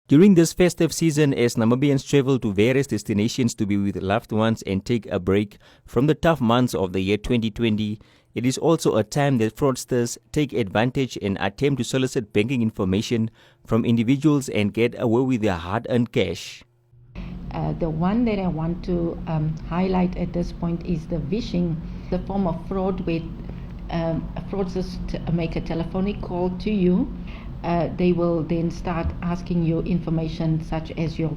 During this festive season, as Namibians travel to various destinations to be with loved ones and take a break from the tough months of the year 2020, it is also a time that fraudsters take advantage and attempt to solicit banking information from individuals and get away with their hard-earned cash. The one that I want to highlight at this point is the phishing, the form of fraud where fraudsters make a telephonic call to you. They will then start asking you information such as your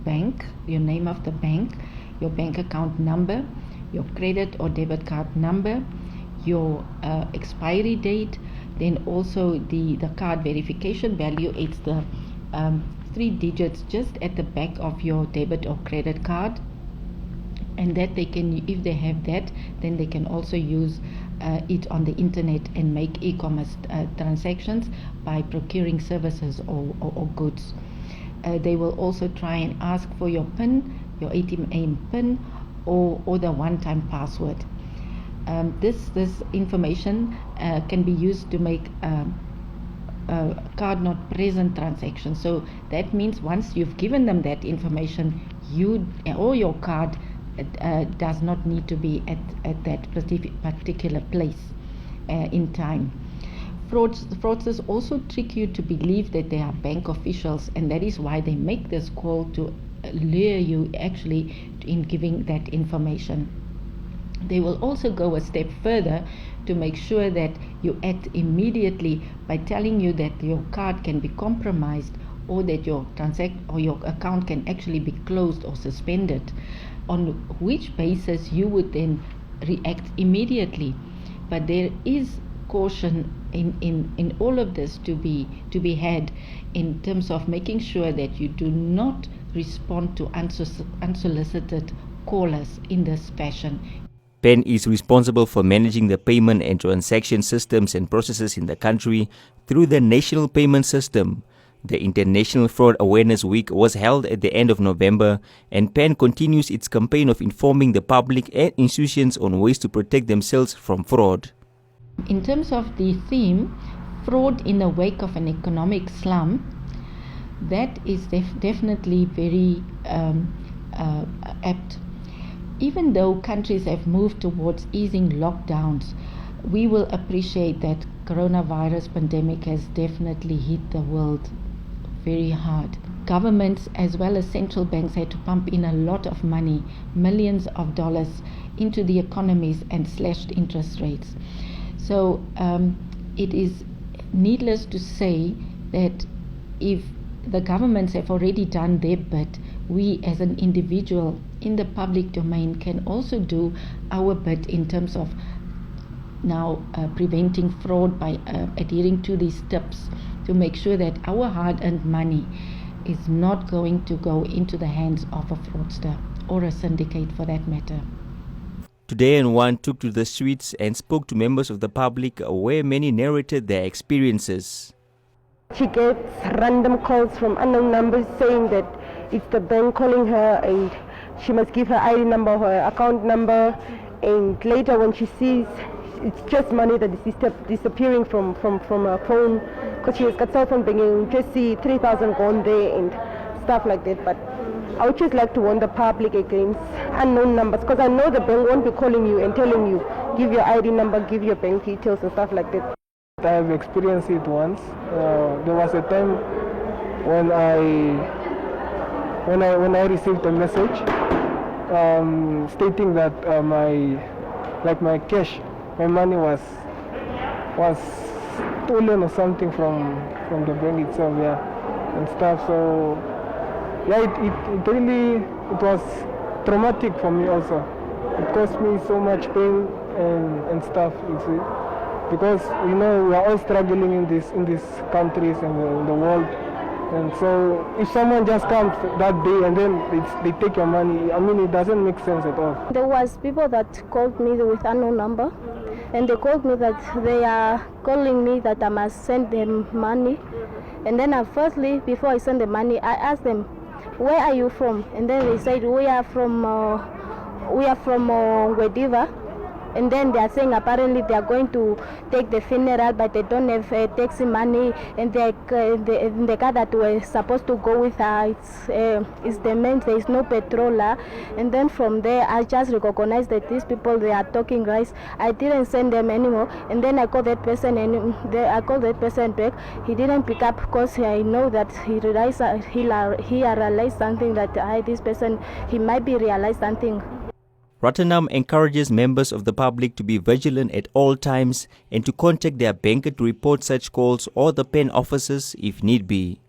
bank, your name of the bank, your bank account number, your credit or debit card number, your expiry date, then also the card verification value. It's the 3 digits just at the back of your debit or credit card, and that they can, if they have that, then they can also use it on the internet and make e-commerce transactions by procuring services or goods. They will also try and ask for your PIN, your ATM PIN, or the one-time password. This information can be used to make card not present transactions. So that means once you've given them that information, you or your card does not need to be at that particular place in time. Fraudsters also trick you to believe that they are bank officials, and that is why they make this call to lure you actually in giving that information. They will also go a step further to make sure that you act immediately by telling you that your card can be compromised or that your account can actually be closed or suspended, on which basis you would then react immediately. But there is caution in all of this to be had in terms of making sure that you do not respond to unsolicited callers in this fashion. PEN is responsible for managing the payment and transaction systems and processes in the country through the National Payment System. The International Fraud Awareness Week was held at the end of November, and PEN continues its campaign of informing the public and institutions on ways to protect themselves from fraud. In terms of the theme, fraud in the wake of an economic slump, that is definitely very apt. Even though countries have moved towards easing lockdowns, we will appreciate that coronavirus pandemic has definitely hit the world very hard. Governments as well as central banks had to pump in a lot of money, millions of dollars, into the economies and slashed interest rates. So it is needless to say that if the governments have already done their bit, we as an individual in the public domain can also do our bit in terms of now preventing fraud by adhering to these tips to make sure that our hard-earned money is not going to go into the hands of a fraudster or a syndicate for that matter. Today, N1 took to the streets and spoke to members of the public where many narrated their experiences. She gets random calls from unknown numbers saying that it's the bank calling her and she must give her ID number, her account number, and later when she sees it's just money that is disappearing from her phone, because she has got cell phone banking, just see 3,000 gone there and stuff like that. But I would just like to warn the public against unknown numbers, because I know the bank won't be calling you and telling you, give your ID number, give your bank details and stuff like that. I have experienced it once. There was a time when I received a message stating that my cash, my money was stolen or something from the bank itself, and stuff. So it was traumatic for me also. It caused me so much pain and stuff, you see. Because we are all struggling in these countries and in the world, and so if someone just comes that day and then they take your money, I mean, it doesn't make sense at all. There was people that called me with unknown number, and they called me that they are calling me that I must send them money, and then firstly, before I send the money, I asked them, where are you from? And then they said we are from Wediva. And then they are saying apparently they are going to take the funeral, but they don't have taxi money, and the car that we're supposed to go with her, it's the main, there is no petrol. And then from there, I just recognized that these people, they are talking rice. I didn't send them anymore, and then I called that person, and I called that person back. He didn't pick up because I know that he realized something, that this person, he might be realized something. Rotterdam encourages members of the public to be vigilant at all times and to contact their banker to report such calls or the pen officers if need be.